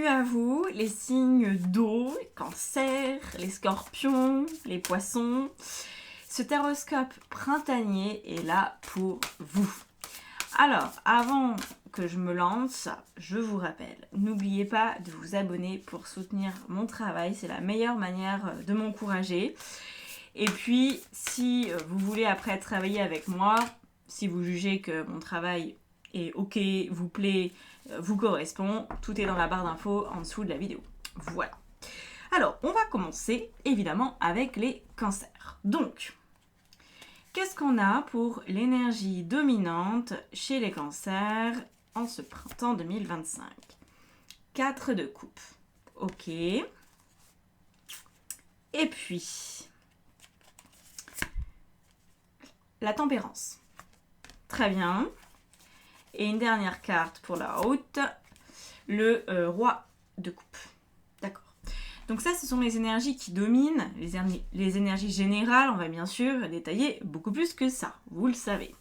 Bienvenue à vous, les signes d'eau, les cancers, les scorpions, les poissons. Ce taroscope printanier est là pour vous. Alors, avant que je me lance, je vous rappelle, n'oubliez pas de vous abonner pour soutenir mon travail, c'est la meilleure manière de m'encourager. Et puis, si vous voulez après travailler avec moi, si vous jugez que mon travail est ok, vous plaît, vous correspond, tout est dans la barre d'infos en dessous de la vidéo. Voilà. Alors, on va commencer évidemment avec les cancers. Donc, qu'est-ce qu'on a pour l'énergie dominante chez les cancers en ce printemps 2025 ? 4 de coupe. Ok. Et puis, la tempérance. Très bien. Et une dernière carte pour la haute, le roi de coupe. D'accord. Donc ça, ce sont les énergies qui dominent, les énergies générales. On va bien sûr détailler beaucoup plus que ça, vous le savez.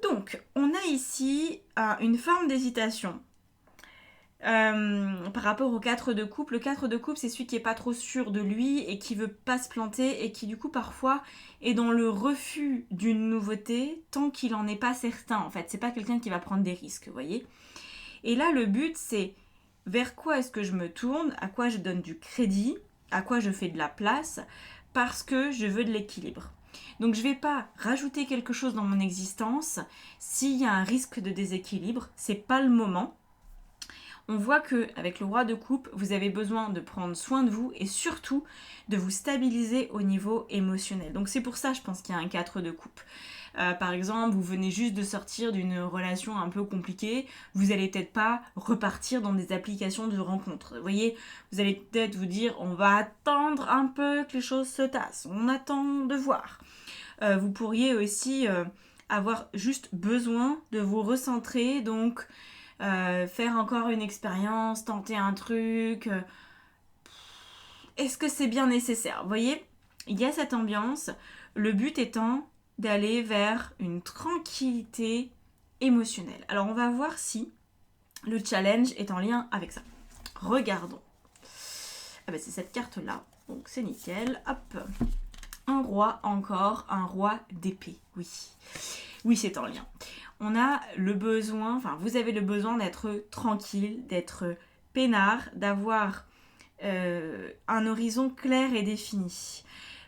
Donc, on a ici une forme d'hésitation. Par rapport au 4 de coupe, le 4 de coupe, c'est celui qui n'est pas trop sûr de lui et qui veut pas se planter et qui du coup parfois est dans le refus d'une nouveauté tant qu'il n'en est pas certain en fait. C'est pas quelqu'un qui va prendre des risques, vous voyez. Et là, le but, c'est vers quoi est-ce que je me tourne, à quoi je donne du crédit, à quoi je fais de la place, parce que je veux de l'équilibre. Donc je ne vais pas rajouter quelque chose dans mon existence s'il y a un risque de déséquilibre, c'est pas le moment. On voit qu'avec le roi de coupe, vous avez besoin de prendre soin de vous et surtout de vous stabiliser au niveau émotionnel. Donc c'est pour ça, je pense qu'il y a un 4 de coupe. Par exemple, vous venez juste de sortir d'une relation un peu compliquée, vous n'allez peut-être pas repartir dans des applications de rencontres. Vous voyez, vous allez peut-être vous dire, on va attendre un peu que les choses se tassent, on attend de voir. Vous pourriez aussi avoir juste besoin de vous recentrer, donc faire encore une expérience, tenter un truc. Est-ce que c'est bien nécessaire ? Vous voyez, il y a cette ambiance, le but étant d'aller vers une tranquillité émotionnelle. Alors on va voir si le challenge est en lien avec ça. Regardons. Ah ben c'est cette carte-là, donc c'est nickel. Hop. Un roi encore, un roi d'épée, oui. Oui, c'est en lien. On a le besoin, enfin vous avez le besoin d'être tranquille, d'être peinard, d'avoir un horizon clair et défini.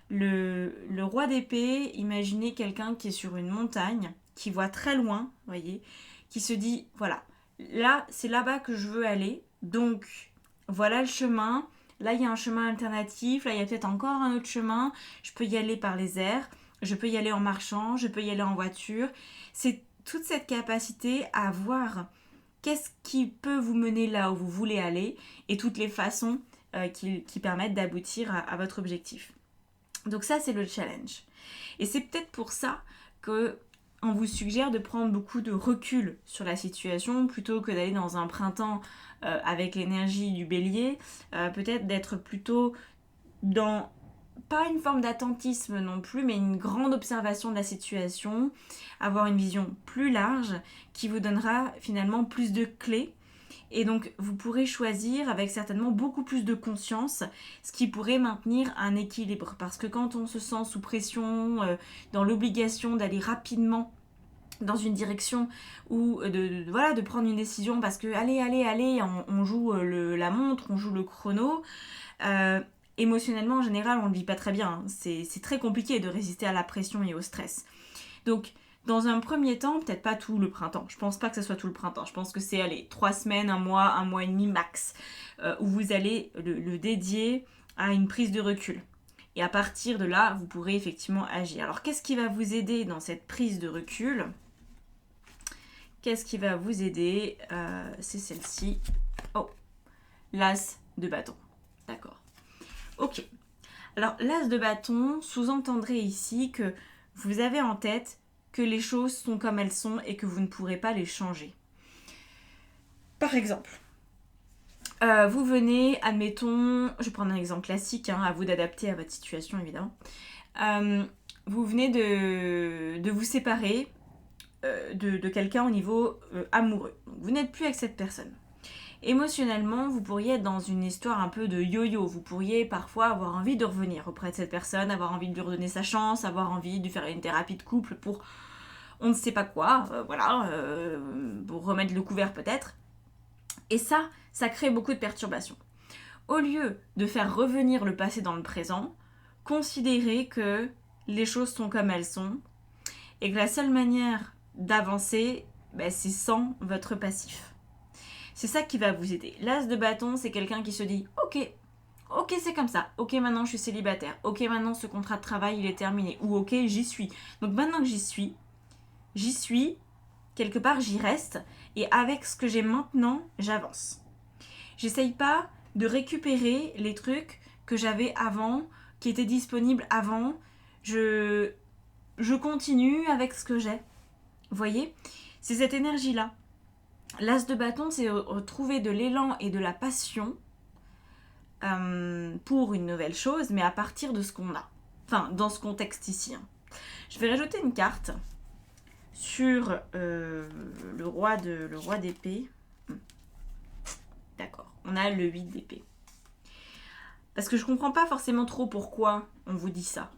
Le roi d'épée, imaginez quelqu'un qui est sur une montagne, qui voit très loin, voyez, qui se dit, voilà, là c'est là-bas que je veux aller, donc voilà le chemin, là il y a un chemin alternatif, là il y a peut-être encore un autre chemin, je peux y aller par les airs, je peux y aller en marchant, je peux y aller en voiture. C'est toute cette capacité à voir qu'est-ce qui peut vous mener là où vous voulez aller et toutes les façons qui permettent d'aboutir à votre objectif. Donc ça, c'est le challenge. Et c'est peut-être pour ça qu'on vous suggère de prendre beaucoup de recul sur la situation plutôt que d'aller dans un printemps avec l'énergie du bélier, peut-être d'être plutôt dans pas une forme d'attentisme non plus, mais une grande observation de la situation, avoir une vision plus large qui vous donnera finalement plus de clés. Et donc, vous pourrez choisir avec certainement beaucoup plus de conscience ce qui pourrait maintenir un équilibre. Parce que quand on se sent sous pression, dans l'obligation d'aller rapidement dans une direction ou de prendre une décision parce que allez, on joue la montre, on joue le chrono, émotionnellement en général on ne le vit pas très bien. C'est très compliqué de résister à la pression et au stress. Donc, dans un premier temps, peut-être pas tout le printemps. Je pense pas que ce soit tout le printemps. Je pense que c'est 3 semaines, un mois et demi max, où vous allez le dédier à une prise de recul. Et à partir de là, vous pourrez effectivement agir. Alors, qu'est-ce qui va vous aider dans cette prise de recul ? Qu'est-ce qui va vous aider ? C'est celle-ci. Oh, l'as de bâton. D'accord. Ok. Alors, l'as de bâton sous-entendrait ici que vous avez en tête que les choses sont comme elles sont et que vous ne pourrez pas les changer. Par exemple, vous venez, admettons, je vais prendre un exemple classique, à vous d'adapter à votre situation évidemment. Vous venez de vous séparer de quelqu'un au niveau amoureux. Donc, vous n'êtes plus avec cette personne. Émotionnellement, vous pourriez être dans une histoire un peu de yo-yo. Vous pourriez parfois avoir envie de revenir auprès de cette personne, avoir envie de lui redonner sa chance, avoir envie de faire une thérapie de couple pour on ne sait pas quoi, pour remettre le couvert peut-être. Et ça crée beaucoup de perturbations. Au lieu de faire revenir le passé dans le présent, considérez que les choses sont comme elles sont et que la seule manière d'avancer, c'est sans votre passif. C'est ça qui va vous aider. L'as de bâton, c'est quelqu'un qui se dit « Ok, c'est comme ça. Ok, maintenant je suis célibataire. Ok, maintenant ce contrat de travail, il est terminé. » Ou « Ok, j'y suis. » Donc maintenant que j'y suis, quelque part j'y reste. Et avec ce que j'ai maintenant, j'avance. J'essaye pas de récupérer les trucs que j'avais avant, qui étaient disponibles avant. Je continue avec ce que j'ai. Vous voyez ? C'est cette énergie-là. L'as de bâton, c'est retrouver de l'élan et de la passion pour une nouvelle chose, mais à partir de ce qu'on a. Enfin, dans ce contexte ici. Je vais rajouter une carte sur le roi d'épée. D'accord, on a le 8 d'épée. Parce que je comprends pas forcément trop pourquoi on vous dit ça.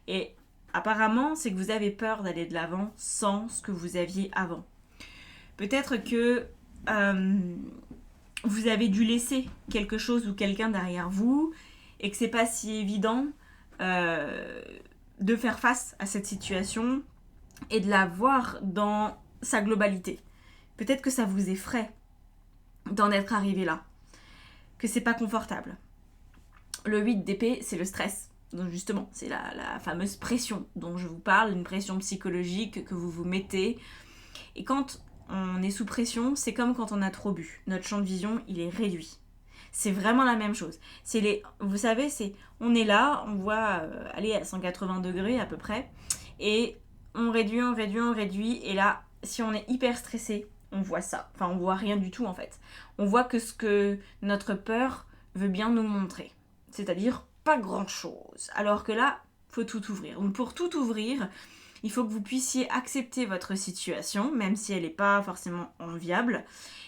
Et apparemment, c'est que vous avez peur d'aller de l'avant sans ce que vous aviez avant. Peut-être que vous avez dû laisser quelque chose ou quelqu'un derrière vous et que c'est pas si évident de faire face à cette situation et de la voir dans sa globalité. Peut-être que ça vous effraie d'en être arrivé là, que c'est pas confortable. Le 8 d'épée, c'est le stress. Donc justement, c'est la fameuse pression dont je vous parle, une pression psychologique que vous vous mettez. Et quand on est sous pression, c'est comme quand on a trop bu. Notre champ de vision, il est réduit. C'est vraiment la même chose. Vous savez, on est là, on voit aller à 180 degrés à peu près, et on réduit, et là, si on est hyper stressé, on voit ça. Enfin, on voit rien du tout en fait. On voit que ce que notre peur veut bien nous montrer. C'est-à-dire pas grand-chose. Alors que là, faut tout ouvrir. Donc pour tout ouvrir, il faut que vous puissiez accepter votre situation, même si elle n'est pas forcément enviable.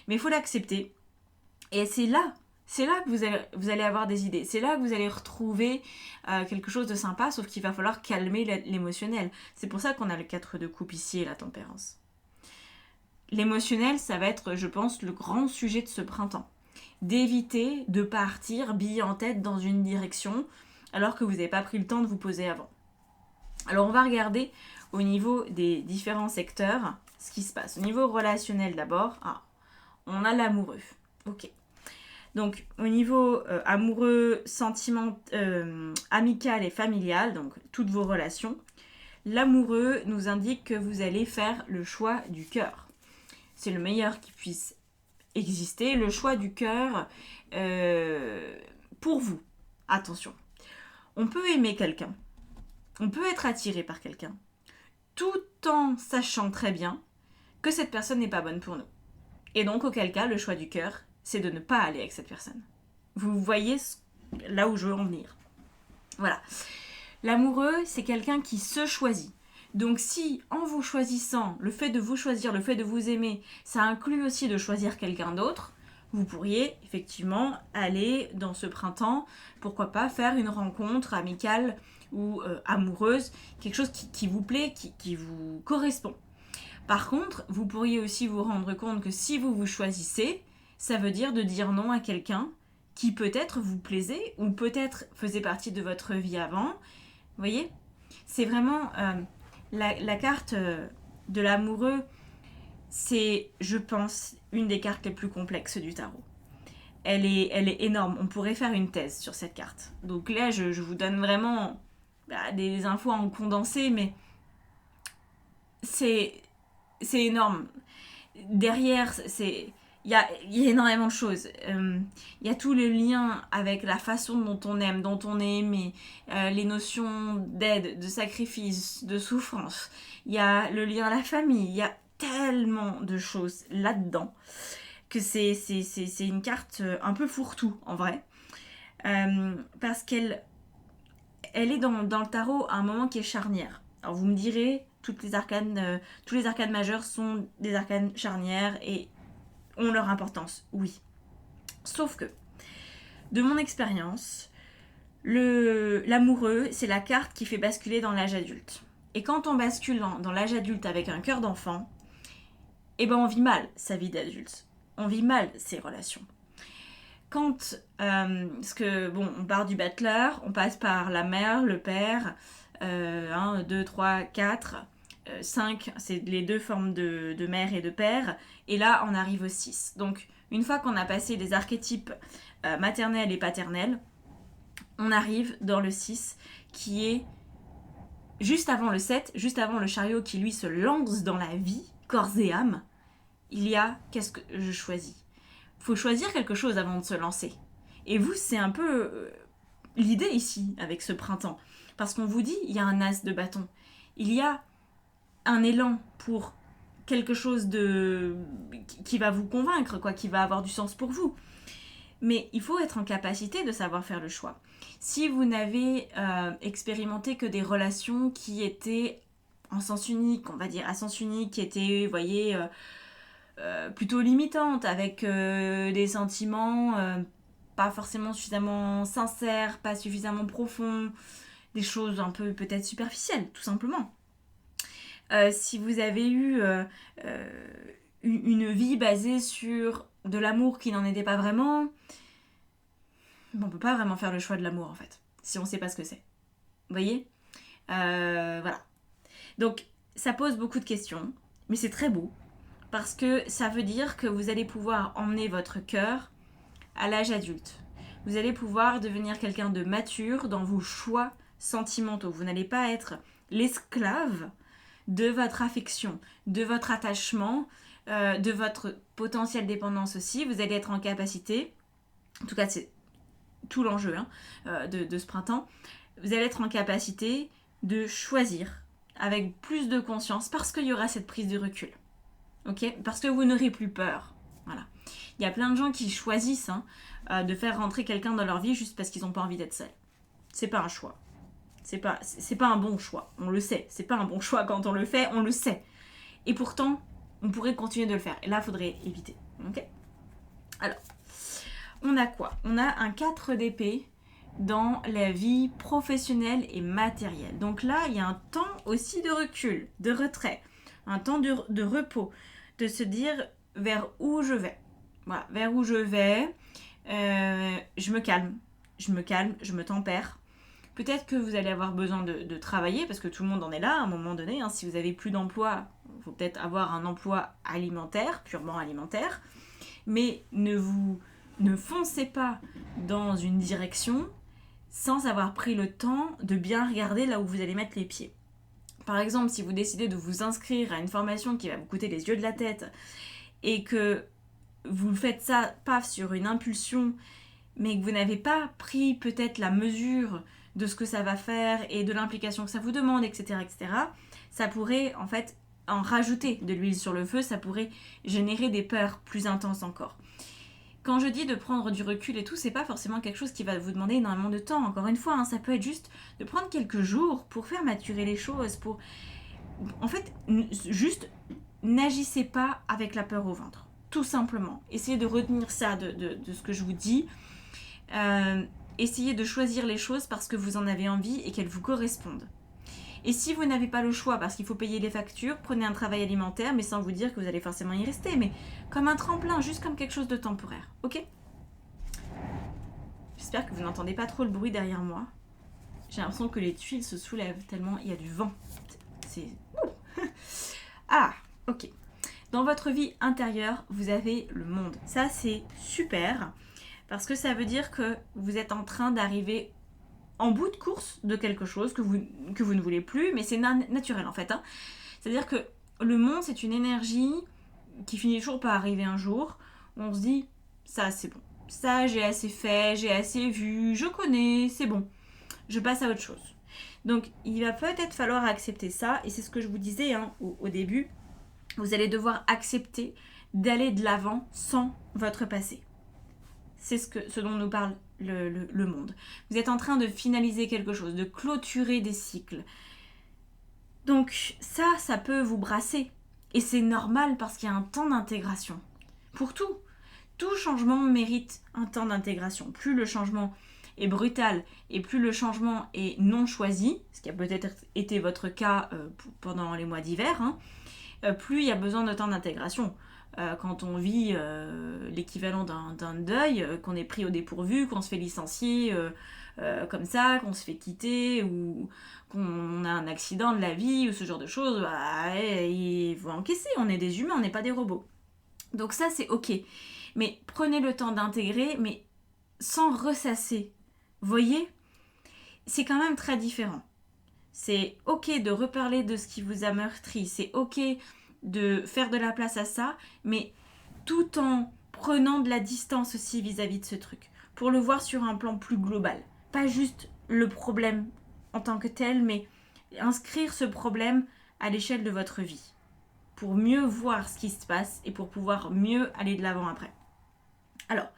Mais il faut l'accepter. Et c'est là que vous allez avoir des idées. C'est là que vous allez retrouver quelque chose de sympa, sauf qu'il va falloir calmer l'émotionnel. C'est pour ça qu'on a le 4 de coupe ici et la tempérance. L'émotionnel, ça va être, je pense, le grand sujet de ce printemps. D'éviter de partir bille en tête dans une direction alors que vous n'avez pas pris le temps de vous poser avant. Alors on va regarder au niveau des différents secteurs ce qui se passe. Au niveau relationnel d'abord, on a l'amoureux. Ok. Donc au niveau amoureux, amical et familial, donc toutes vos relations, l'amoureux nous indique que vous allez faire le choix du cœur. C'est le meilleur qui puisse exister, le choix du cœur pour vous. Attention, on peut aimer quelqu'un, on peut être attiré par quelqu'un, tout en sachant très bien que cette personne n'est pas bonne pour nous. Et donc, auquel cas, le choix du cœur, c'est de ne pas aller avec cette personne. Vous voyez là où je veux en venir. Voilà. L'amoureux, c'est quelqu'un qui se choisit. Donc si, en vous choisissant, le fait de vous choisir, le fait de vous aimer, ça inclut aussi de choisir quelqu'un d'autre, vous pourriez effectivement aller dans ce printemps, pourquoi pas faire une rencontre amicale ou amoureuse, quelque chose qui vous plaît, qui vous correspond. Par contre, vous pourriez aussi vous rendre compte que si vous vous choisissez, ça veut dire de dire non à quelqu'un qui peut-être vous plaisait ou peut-être faisait partie de votre vie avant. Vous voyez ? C'est vraiment... La carte de l'amoureux, c'est, je pense, une des cartes les plus complexes du tarot. Elle est énorme. On pourrait faire une thèse sur cette carte. Donc là, je vous donne vraiment des infos en condensé, mais c'est énorme. Derrière, il y a énormément de choses. Il y a tout le lien avec la façon dont on aime, dont on est aimé, les notions d'aide, de sacrifice, de souffrance. Il y a le lien à la famille. Il y a tellement de choses là-dedans que c'est une carte un peu fourre-tout en vrai. Parce qu'elle est dans le tarot à un moment qui est charnière. Alors vous me direz, tous les arcanes majeurs sont des arcanes charnières et ont leur importance, oui. Sauf que, de mon expérience, l'amoureux, c'est la carte qui fait basculer dans l'âge adulte. Et quand on bascule dans l'âge adulte avec un cœur d'enfant, eh ben on vit mal sa vie d'adulte. On vit mal ses relations. Quand, parce que bon, on part du battleur, on passe par la mère, le père, 1, 2, 3, 4, 5, c'est les deux formes de mère et de père, et là on arrive au 6. Donc une fois qu'on a passé les archétypes maternels et paternels, on arrive dans le 6 qui est juste avant le 7, juste avant le chariot qui lui se lance dans la vie, corps et âme. Il y a qu'est-ce que je choisis. Faut choisir quelque chose avant de se lancer. Et vous, c'est un peu l'idée ici avec ce printemps. Parce qu'on vous dit, il y a un as de bâton. Il y a un élan pour quelque chose qui va vous convaincre, quoi, qui va avoir du sens pour vous. Mais il faut être en capacité de savoir faire le choix. Si vous n'avez expérimenté que des relations qui étaient en sens unique, on va dire à sens unique, qui étaient, vous voyez, plutôt limitantes, avec des sentiments pas forcément suffisamment sincères, pas suffisamment profonds, des choses un peu peut-être superficielles, tout simplement. Si vous avez eu une vie basée sur de l'amour qui n'en était pas vraiment, on peut pas vraiment faire le choix de l'amour en fait, si on sait pas ce que c'est. Vous voyez, voilà. Donc ça pose beaucoup de questions, mais c'est très beau, parce que ça veut dire que vous allez pouvoir emmener votre cœur à l'âge adulte. Vous allez pouvoir devenir quelqu'un de mature dans vos choix sentimentaux. Vous n'allez pas être l'esclave de votre affection, de votre attachement, de votre potentielle dépendance aussi. Vous allez être en capacité, en tout cas c'est tout l'enjeu de ce printemps, vous allez être en capacité de choisir avec plus de conscience parce qu'il y aura cette prise de recul. Ok ? Parce que vous n'aurez plus peur. Voilà. Il y a plein de gens qui choisissent de faire rentrer quelqu'un dans leur vie juste parce qu'ils n'ont pas envie d'être seuls. C'est pas un choix. C'est pas un bon choix. On le sait. C'est pas un bon choix quand on le fait, on le sait. Et pourtant, on pourrait continuer de le faire. Et là, il faudrait éviter. Ok ? Alors, on a quoi ? On a un 4 d'épée dans la vie professionnelle et matérielle. Donc là, il y a un temps aussi de recul, de retrait, un temps de repos, de se dire vers où je vais. Voilà, vers où je vais, je me calme, je me tempère. Peut-être que vous allez avoir besoin de travailler, parce que tout le monde en est là à un moment donné. Si vous n'avez plus d'emploi, il faut peut-être avoir un emploi alimentaire, purement alimentaire. Mais ne foncez pas dans une direction sans avoir pris le temps de bien regarder là où vous allez mettre les pieds. Par exemple, si vous décidez de vous inscrire à une formation qui va vous coûter les yeux de la tête et que vous faites ça pas sur une impulsion, mais que vous n'avez pas pris peut-être la mesure de ce que ça va faire et de l'implication que ça vous demande, etc., ça pourrait en fait en rajouter de l'huile sur le feu, ça pourrait générer des peurs plus intenses encore. Quand je dis de prendre du recul et tout, c'est pas forcément quelque chose qui va vous demander énormément de temps. Encore une fois, ça peut être juste de prendre quelques jours pour faire maturer les choses, en fait, juste n'agissez pas avec la peur au ventre. Tout simplement. Essayez de retenir ça de ce que je vous dis. Essayez de choisir les choses parce que vous en avez envie et qu'elles vous correspondent. Et si vous n'avez pas le choix parce qu'il faut payer les factures, prenez un travail alimentaire, mais sans vous dire que vous allez forcément y rester, mais comme un tremplin, juste comme quelque chose de temporaire. Ok ? J'espère que vous n'entendez pas trop le bruit derrière moi. J'ai l'impression que les tuiles se soulèvent tellement il y a du vent. C'est... Ah, ok. Dans votre vie intérieure, vous avez le monde. Ça, c'est super parce que ça veut dire que vous êtes en train d'arriver en bout de course de quelque chose que vous ne voulez plus, mais c'est naturel en fait. C'est-à-dire que le monde, c'est une énergie qui finit toujours par arriver un jour où on se dit, ça c'est bon, ça j'ai assez fait, j'ai assez vu, je connais, c'est bon, je passe à autre chose. Donc il va peut-être falloir accepter ça, et c'est ce que je vous disais au début, vous allez devoir accepter d'aller de l'avant sans votre passé. C'est ce dont nous parle le monde. Vous êtes en train de finaliser quelque chose, de clôturer des cycles. Donc ça peut vous brasser. Et c'est normal parce qu'il y a un temps d'intégration. Pour tout. tout changement mérite un temps d'intégration. Plus le changement est brutal et plus le changement est non choisi, ce qui a peut-être été votre cas pendant les mois d'hiver, plus il y a besoin de temps d'intégration. Quand on vit l'équivalent d'un deuil, qu'on est pris au dépourvu, qu'on se fait licencier comme ça, qu'on se fait quitter ou qu'on a un accident de la vie ou ce genre de choses, il faut encaisser, on est des humains, on n'est pas des robots. Donc ça c'est ok, mais prenez le temps d'intégrer, mais sans ressasser. Vous voyez, c'est quand même très différent. C'est ok de reparler de ce qui vous a meurtri, c'est ok de faire de la place à ça, mais tout en prenant de la distance aussi vis-à-vis de ce truc, pour le voir sur un plan plus global. Pas juste le problème en tant que tel, mais inscrire ce problème à l'échelle de votre vie, pour mieux voir ce qui se passe et pour pouvoir mieux aller de l'avant après. Alors,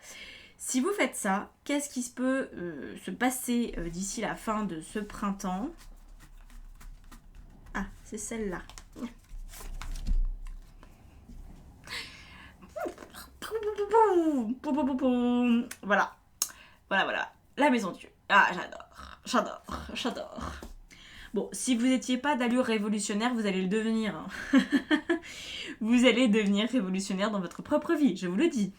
si vous faites ça, qu'est-ce qui peut se passer d'ici la fin de ce printemps? Ah, c'est celle-là. Voilà. Voilà. La maison Dieu. Ah, j'adore. Bon, si vous n'étiez pas d'allure révolutionnaire, vous allez le devenir. Vous allez devenir révolutionnaire dans votre propre vie, je vous le dis.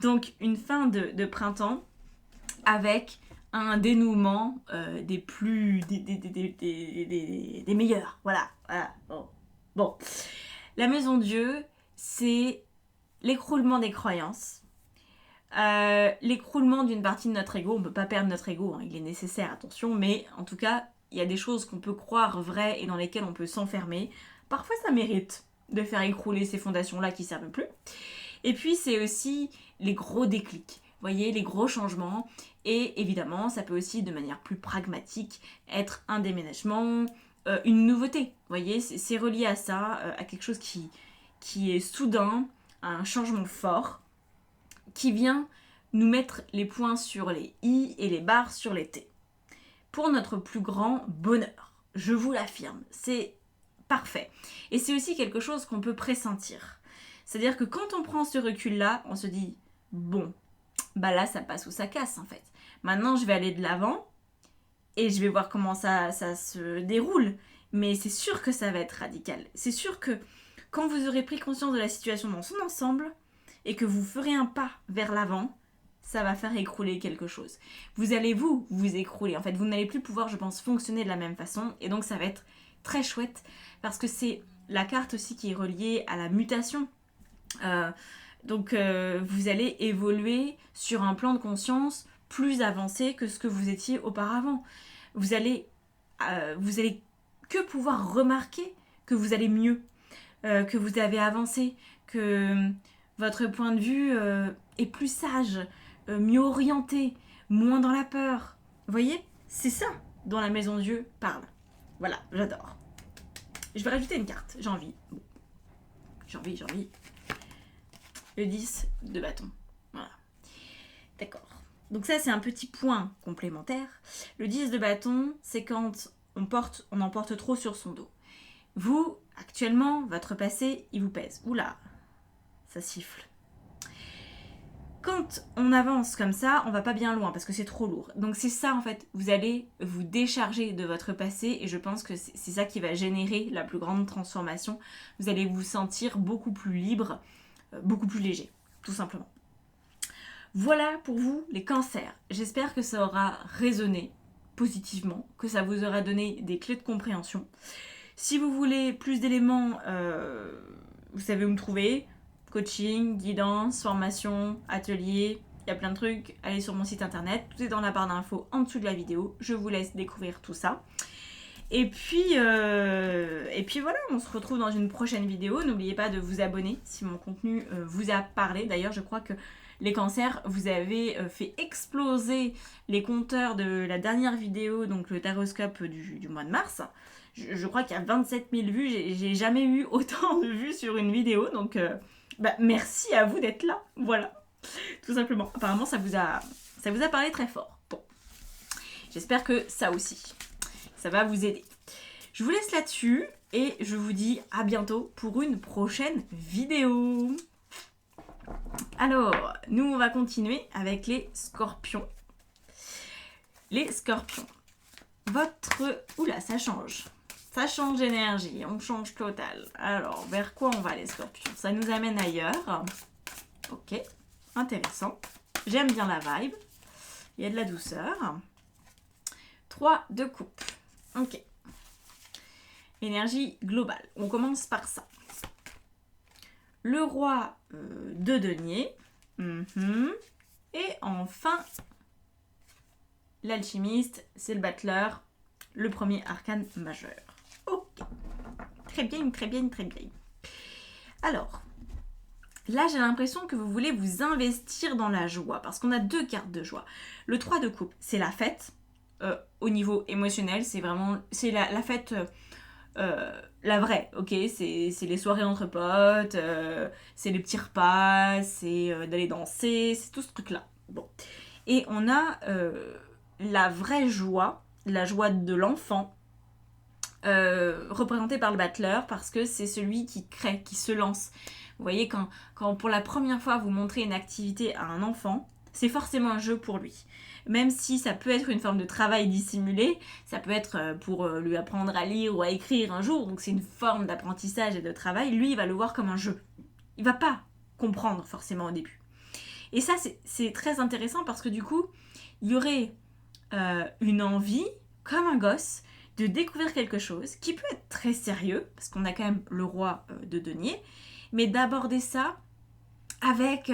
Donc, une fin de printemps avec un dénouement des meilleurs. Voilà. Bon. La maison Dieu, c'est l'écroulement des croyances, l'écroulement d'une partie de notre ego. On ne peut pas perdre notre ego, il est nécessaire, attention, mais en tout cas, il y a des choses qu'on peut croire vraies et dans lesquelles on peut s'enfermer. Parfois, ça mérite de faire écrouler ces fondations-là qui ne servent plus. Et puis, c'est aussi les gros déclics, vous voyez, les gros changements. Et évidemment, ça peut aussi, de manière plus pragmatique, être un déménagement, une nouveauté. Vous voyez, c'est relié à ça, à quelque chose qui est soudain, un changement fort qui vient nous mettre les points sur les i et les barres sur les t. Pour notre plus grand bonheur, je vous l'affirme, c'est parfait. Et c'est aussi quelque chose qu'on peut pressentir. C'est-à-dire que quand on prend ce recul-là, on se dit, bon, bah là ça passe ou ça casse en fait. Maintenant je vais aller de l'avant et je vais voir comment ça se déroule. Mais c'est sûr que ça va être radical. C'est sûr que quand vous aurez pris conscience de la situation dans son ensemble et que vous ferez un pas vers l'avant, ça va faire écrouler quelque chose. Vous allez vous écrouler. En fait, vous n'allez plus pouvoir, je pense, fonctionner de la même façon. Et donc, ça va être très chouette parce que c'est la carte aussi qui est reliée à la mutation. Donc, vous allez évoluer sur un plan de conscience plus avancé que ce que vous étiez auparavant. Vous allez que pouvoir remarquer que vous allez mieux, que vous avez avancé, que votre point de vue est plus sage, mieux orienté, moins dans la peur. Vous voyez, c'est ça dont la maison Dieu parle. Voilà, j'adore. Je vais rajouter une carte, j'ai envie. Bon. J'ai envie. Le 10 de bâton. Voilà. D'accord. Donc ça, c'est un petit point complémentaire. Le 10 de bâton, c'est quand on en porte trop sur son dos. Vous, actuellement, votre passé, il vous pèse. Oula, ça siffle. Quand on avance comme ça, on va pas bien loin parce que c'est trop lourd. Donc c'est ça en fait, vous allez vous décharger de votre passé et je pense que c'est ça qui va générer la plus grande transformation. Vous allez vous sentir beaucoup plus libre, beaucoup plus léger, tout simplement. Voilà pour vous les cancers. J'espère que ça aura résonné positivement, que ça vous aura donné des clés de compréhension. Si vous voulez plus d'éléments, vous savez où me trouver. Coaching, guidance, formation, atelier, il y a plein de trucs. Allez sur mon site internet, tout est dans la barre d'infos en dessous de la vidéo. Je vous laisse découvrir tout ça. Et puis voilà, on se retrouve dans une prochaine vidéo. N'oubliez pas de vous abonner si mon contenu vous a parlé. D'ailleurs, je crois que les cancers, vous avez fait exploser les compteurs de la dernière vidéo, donc le taroscope du mois de mars. Je crois qu'il y a 27 000 vues. J'ai jamais eu autant de vues sur une vidéo. Donc, merci à vous d'être là. Voilà, tout simplement. Apparemment, ça vous a parlé très fort. Bon, j'espère que ça aussi, ça va vous aider. Je vous laisse là-dessus et je vous dis à bientôt pour une prochaine vidéo. Alors, nous, on va continuer avec les scorpions. Les scorpions. Oula, ça change. Ça change d'énergie, on change total. Alors, vers quoi on va les scorpions? Ça nous amène ailleurs. Ok, intéressant. J'aime bien la vibe. Il y a de la douceur. 3 de coupe. Ok. Énergie globale. On commence par ça. Le roi de denier. Et enfin, l'alchimiste, c'est le battleur, le premier arcane majeur. Ok. Très bien, très bien, très bien. Alors, là, j'ai l'impression que vous voulez vous investir dans la joie, parce qu'on a 2 cartes de joie. Le 3 de coupe, c'est la fête. Au niveau émotionnel, c'est vraiment... C'est la fête... la vraie, ok, c'est les soirées entre potes, c'est les petits repas, c'est d'aller danser, c'est tout ce truc-là. Bon. Et on a la vraie joie, la joie de l'enfant, représentée par le battleur, parce que c'est celui qui crée, qui se lance. Vous voyez, quand pour la première fois vous montrez une activité à un enfant, c'est forcément un jeu pour lui. Même si ça peut être une forme de travail dissimulé, ça peut être pour lui apprendre à lire ou à écrire un jour, donc c'est une forme d'apprentissage et de travail, lui il va le voir comme un jeu. Il va pas comprendre forcément au début. Et ça c'est très intéressant parce que du coup, il y aurait une envie, comme un gosse, de découvrir quelque chose qui peut être très sérieux, parce qu'on a quand même le roi de denier, mais d'aborder ça avec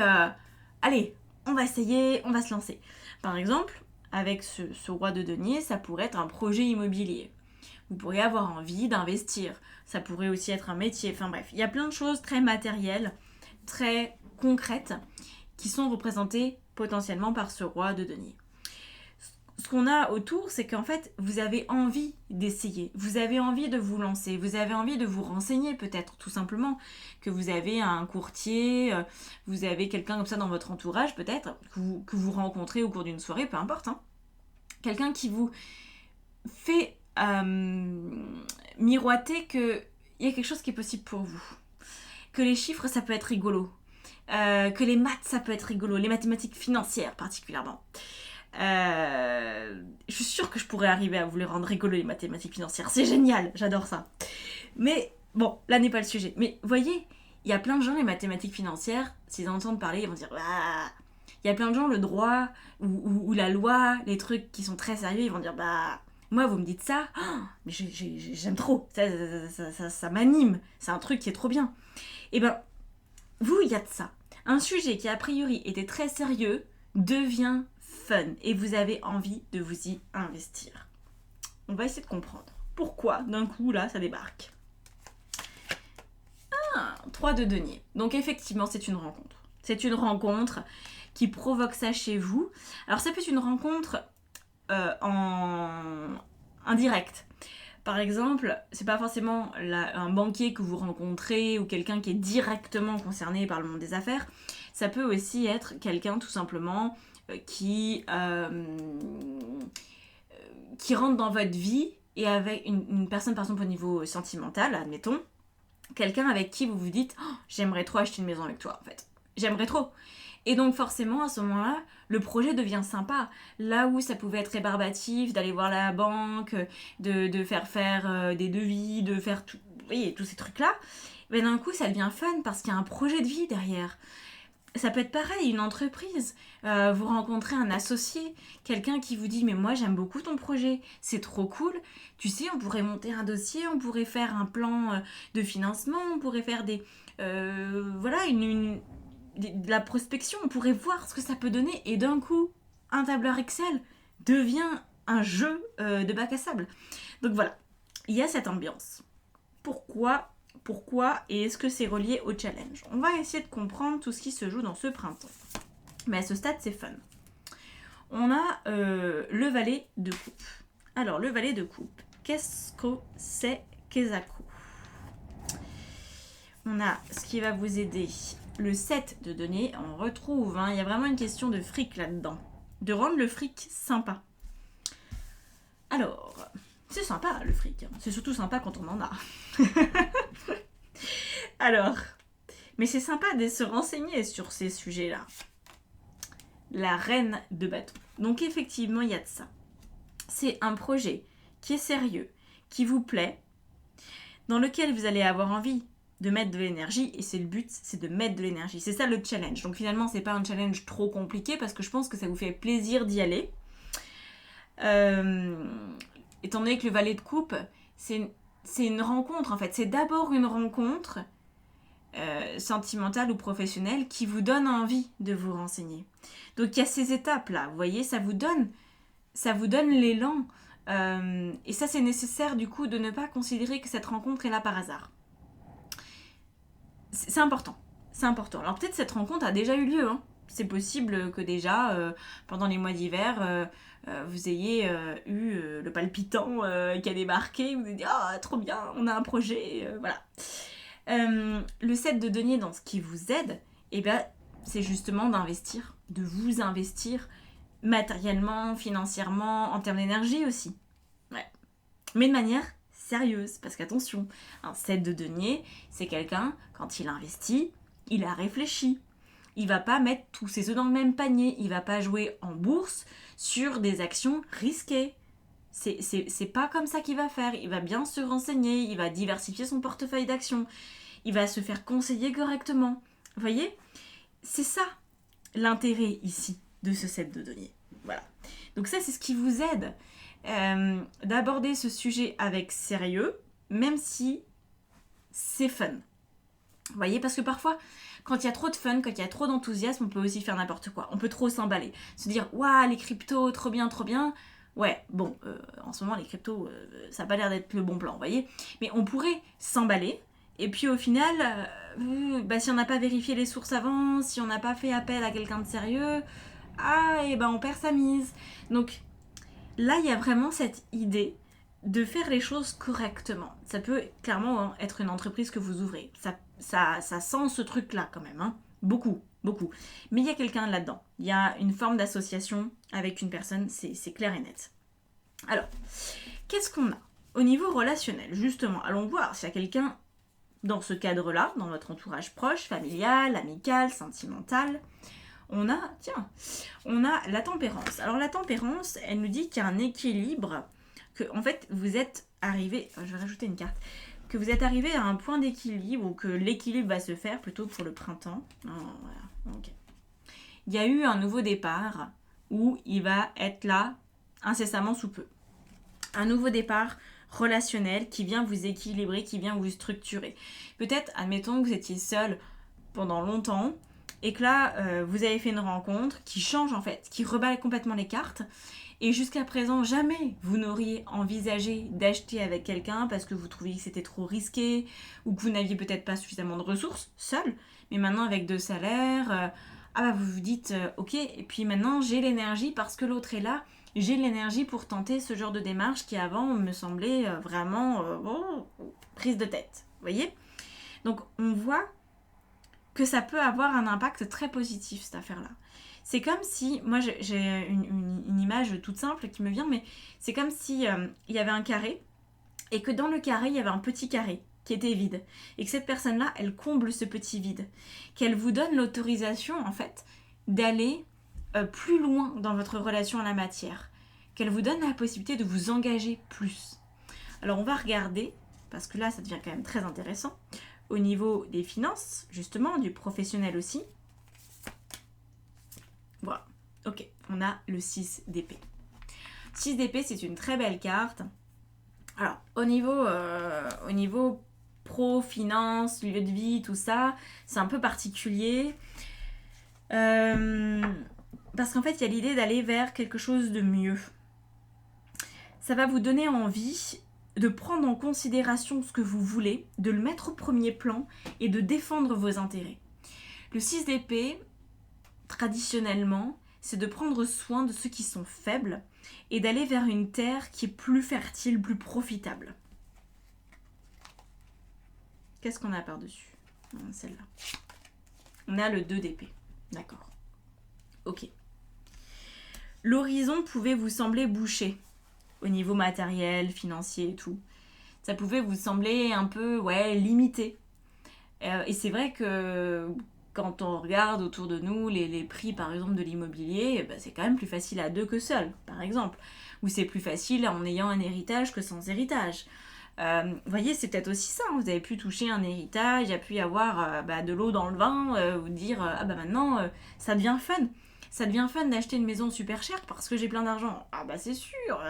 allez, on va essayer, on va se lancer. Par exemple, avec ce roi de denier, ça pourrait être un projet immobilier. Vous pourriez avoir envie d'investir. Ça pourrait aussi être un métier. Enfin bref, il y a plein de choses très matérielles, très concrètes, qui sont représentées potentiellement par ce roi de denier. Ce qu'on a autour, c'est qu'en fait, vous avez envie d'essayer, vous avez envie de vous lancer, vous avez envie de vous renseigner peut-être, tout simplement, que vous avez un courtier, vous avez quelqu'un comme ça dans votre entourage peut-être, que vous rencontrez au cours d'une soirée, peu importe, hein. Quelqu'un qui vous fait miroiter qu'il y a quelque chose qui est possible pour vous, que les chiffres, ça peut être rigolo, que les maths, ça peut être rigolo, les mathématiques financières particulièrement. Je suis sûre que je pourrais arriver à vous les rendre rigolos les mathématiques financières, c'est génial, j'adore ça. Mais bon, là n'est pas le sujet. Mais vous voyez, il y a plein de gens, les mathématiques financières, s'ils entendent parler, ils vont dire ah. Il y a plein de gens, le droit ou la loi, les trucs qui sont très sérieux, ils vont dire bah moi vous me dites ça, oh, mais j'aime trop, ça m'anime, c'est un truc qui est trop bien. Et ben vous, il y a de ça. Un sujet qui a priori était très sérieux devient fun et vous avez envie de vous y investir. On va essayer de comprendre pourquoi d'un coup là ça débarque. 3 de denier. Donc effectivement c'est une rencontre. C'est une rencontre qui provoque ça chez vous. Alors ça peut être une rencontre en indirect. Par exemple, c'est pas forcément un banquier que vous rencontrez ou quelqu'un qui est directement concerné par le monde des affaires. Ça peut aussi être quelqu'un tout simplement qui rentre dans votre vie et avec une personne par exemple au niveau sentimental, admettons, quelqu'un avec qui vous vous dites oh, j'aimerais trop acheter une maison avec toi en fait. J'aimerais trop. Et donc forcément à ce moment-là, le projet devient sympa. Là où ça pouvait être rébarbatif, d'aller voir la banque, de faire des devis, de faire tout, vous voyez, tous ces trucs-là, ben d'un coup ça devient fun parce qu'il y a un projet de vie derrière. Ça peut être pareil, une entreprise. Vous rencontrez un associé, quelqu'un qui vous dit mais moi j'aime beaucoup ton projet, c'est trop cool. Tu sais, on pourrait monter un dossier, on pourrait faire un plan de financement, on pourrait faire voilà, de la prospection, on pourrait voir ce que ça peut donner. Et d'un coup, un tableur Excel devient un jeu de bac à sable. Donc voilà, il y a cette ambiance. Pourquoi et est-ce que c'est relié au challenge? On va essayer de comprendre tout ce qui se joue dans ce printemps. Mais à ce stade, c'est fun. On a le valet de coupe. Alors, le valet de coupe, qu'est-ce que c'est Kesaku? On a ce qui va vous aider, le 7 de denier. On retrouve, il y a vraiment une question de fric là-dedans. De rendre le fric sympa. Alors... c'est sympa le fric, c'est surtout sympa quand on en a. Alors, Mais c'est sympa de se renseigner sur ces sujets-là. La reine de bâton. Donc effectivement, il y a de ça. C'est un projet qui est sérieux, qui vous plaît, dans lequel vous allez avoir envie de mettre de l'énergie, et c'est le but, c'est de mettre de l'énergie. C'est ça le challenge. Donc finalement, c'est pas un challenge trop compliqué, parce que je pense que ça vous fait plaisir d'y aller. Étant donné que le valet de coupe, c'est une rencontre en fait. C'est d'abord une rencontre sentimentale ou professionnelle qui vous donne envie de vous renseigner. Donc il y a ces étapes-là, vous voyez, ça vous donne l'élan. Et ça, c'est nécessaire du coup de ne pas considérer que cette rencontre est là par hasard. C'est important. C'est important. Alors peut-être cette rencontre a déjà eu lieu. Hein. C'est possible que déjà, pendant les mois d'hiver, vous ayez eu le palpitant qui a débarqué. Vous avez dit « Ah, trop bien, on a un projet. » Voilà. Le 7 de denier dans ce qui vous aide, eh ben, c'est justement d'investir, de vous investir matériellement, financièrement, en termes d'énergie aussi. Ouais. Mais de manière sérieuse, parce qu'attention, un 7 de denier, c'est quelqu'un, quand il investit, il a réfléchi. Il va pas mettre tous ses œufs dans le même panier, il va pas jouer en bourse sur des actions risquées. C'est pas comme ça qu'il va faire, il va bien se renseigner, il va diversifier son portefeuille d'actions, il va se faire conseiller correctement. Vous voyez ? C'est ça l'intérêt ici de ce 7 de denier. Voilà. Donc ça, c'est ce qui vous aide d'aborder ce sujet avec sérieux, même si c'est fun. Vous voyez, parce que parfois, quand il y a trop de fun, quand il y a trop d'enthousiasme, on peut aussi faire n'importe quoi. On peut trop s'emballer. Se dire, waouh, les cryptos, trop bien, trop bien. Ouais, bon, en ce moment, les cryptos, ça n'a pas l'air d'être le bon plan, vous voyez. Mais on pourrait s'emballer. Et puis au final, si on n'a pas vérifié les sources avant, si on n'a pas fait appel à quelqu'un de sérieux, on perd sa mise. Donc là, il y a vraiment cette idée de faire les choses correctement. Ça peut clairement être une entreprise que vous ouvrez. Ça sent ce truc-là quand même, hein. Beaucoup. Mais il y a quelqu'un là-dedans. Il y a une forme d'association avec une personne, c'est clair et net. Alors, qu'est-ce qu'on a au niveau relationnel, justement? Allons voir s'il y a quelqu'un dans ce cadre-là, dans votre entourage proche, familial, amical, sentimental. On a la tempérance. Alors la tempérance, elle nous dit qu'il y a un équilibre, que en fait vous êtes arrivé, je vais rajouter une carte, que vous êtes arrivé à un point d'équilibre, ou que l'équilibre va se faire plutôt pour le printemps. Voilà, ok. Il y a eu un nouveau départ, où il va être là incessamment sous peu. Un nouveau départ relationnel qui vient vous équilibrer, qui vient vous structurer. Peut-être, admettons que vous étiez seul pendant longtemps, et que là, vous avez fait une rencontre qui change en fait, qui reballe complètement les cartes. Et jusqu'à présent, jamais vous n'auriez envisagé d'acheter avec quelqu'un parce que vous trouviez que c'était trop risqué ou que vous n'aviez peut-être pas suffisamment de ressources seul. Mais maintenant, avec 2 salaires, vous vous dites ok. Et puis maintenant, j'ai l'énergie parce que l'autre est là. J'ai l'énergie pour tenter ce genre de démarche qui avant me semblait vraiment prise de tête. Vous voyez ? Donc, on voit que ça peut avoir un impact très positif, cette affaire-là. C'est comme si, moi j'ai une image toute simple qui me vient, mais c'est comme si il y avait un carré, et que dans le carré, il y avait un petit carré qui était vide. Et que cette personne-là, elle comble ce petit vide. Qu'elle vous donne l'autorisation, en fait, d'aller plus loin dans votre relation à la matière. Qu'elle vous donne la possibilité de vous engager plus. Alors on va regarder, parce que là, ça devient quand même très intéressant, au niveau des finances, justement, du professionnel aussi. Voilà, ok, on a le 6 d'épée. 6 d'épée, c'est une très belle carte. Alors, au niveau pro, finance, lieu de vie, tout ça, c'est un peu particulier. Parce qu'en fait, il y a l'idée d'aller vers quelque chose de mieux. Ça va vous donner envie de prendre en considération ce que vous voulez, de le mettre au premier plan et de défendre vos intérêts. Le 6 d'épée, traditionnellement, c'est de prendre soin de ceux qui sont faibles et d'aller vers une terre qui est plus fertile, plus profitable. Qu'est-ce qu'on a par-dessus ? Celle-là. On a le 2 d'épée. D'accord. Ok. L'horizon pouvait vous sembler bouché au niveau matériel, financier et tout. Ça pouvait vous sembler un peu, limité. Et c'est vrai que quand on regarde autour de nous les prix par exemple de l'immobilier, bah, c'est quand même plus facile à deux que seul, par exemple. Ou c'est plus facile en ayant un héritage que sans héritage. Vous voyez, c'est peut-être aussi ça, hein. Vous avez pu toucher un héritage, il y a pu y avoir de l'eau dans le vin, ou dire ah bah maintenant ça devient fun. Ça devient fun d'acheter une maison super chère parce que j'ai plein d'argent. Ah bah c'est sûr,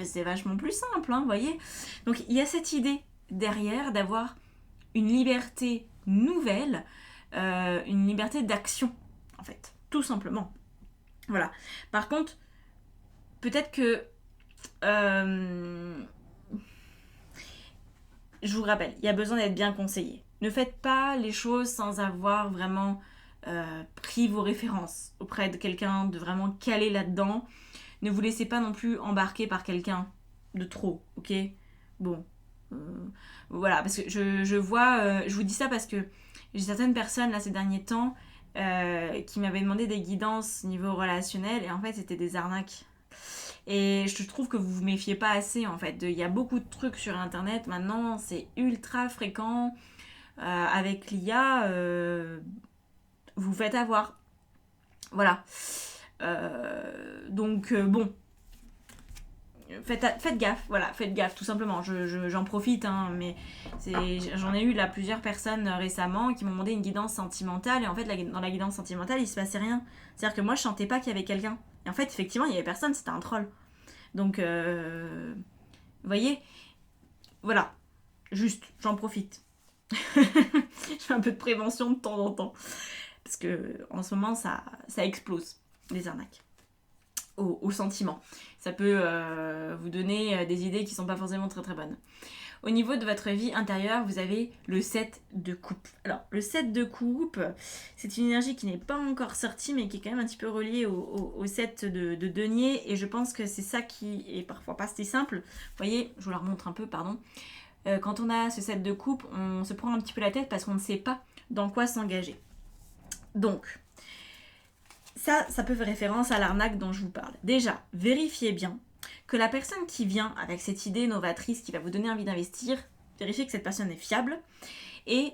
c'est vachement plus simple, hein, vous voyez. Donc il y a cette idée derrière d'avoir une liberté nouvelle, une liberté d'action, en fait, tout simplement. Voilà. Par contre, peut-être que je vous rappelle, il y a besoin d'être bien conseillé. Ne faites pas les choses sans avoir vraiment pris vos références auprès de quelqu'un de vraiment calé là-dedans. Ne vous laissez pas non plus embarquer par quelqu'un de trop, ok? Bon. euh, voilà, parce que je vois, je vous dis ça parce que j'ai certaines personnes là ces derniers temps qui m'avaient demandé des guidances niveau relationnel et en fait c'était des arnaques. Et je trouve que vous vous méfiez pas assez en fait. Il y a beaucoup de trucs sur internet maintenant, c'est ultra fréquent. Avec l'IA, vous faites avoir. Voilà. Donc bon, faites gaffe, voilà, faites gaffe tout simplement. J'en profite, hein, mais j'en ai eu là plusieurs personnes récemment qui m'ont demandé une guidance sentimentale et en fait dans la guidance sentimentale il se passait rien. C'est-à-dire que moi je sentais pas qu'il y avait quelqu'un. Et en fait effectivement il y avait personne, c'était un troll. Donc vous voyez, voilà, juste j'en profite. Je fais un peu de prévention de temps en temps parce que en ce moment ça explose les arnaques au sentiment. Ça peut vous donner des idées qui sont pas forcément très très bonnes. Au niveau de votre vie intérieure, vous avez le 7 de coupe. Alors, le 7 de coupe, c'est une énergie qui n'est pas encore sortie, mais qui est quand même un petit peu reliée au 7 de denier. Et je pense que c'est ça qui est parfois pas si simple. Vous voyez, je vous la remontre un peu, pardon. Quand on a ce 7 de coupe, on se prend un petit peu la tête parce qu'on ne sait pas dans quoi s'engager. Donc, ça peut faire référence à l'arnaque dont je vous parle. Déjà, vérifiez bien que la personne qui vient avec cette idée novatrice qui va vous donner envie d'investir, vérifiez que cette personne est fiable et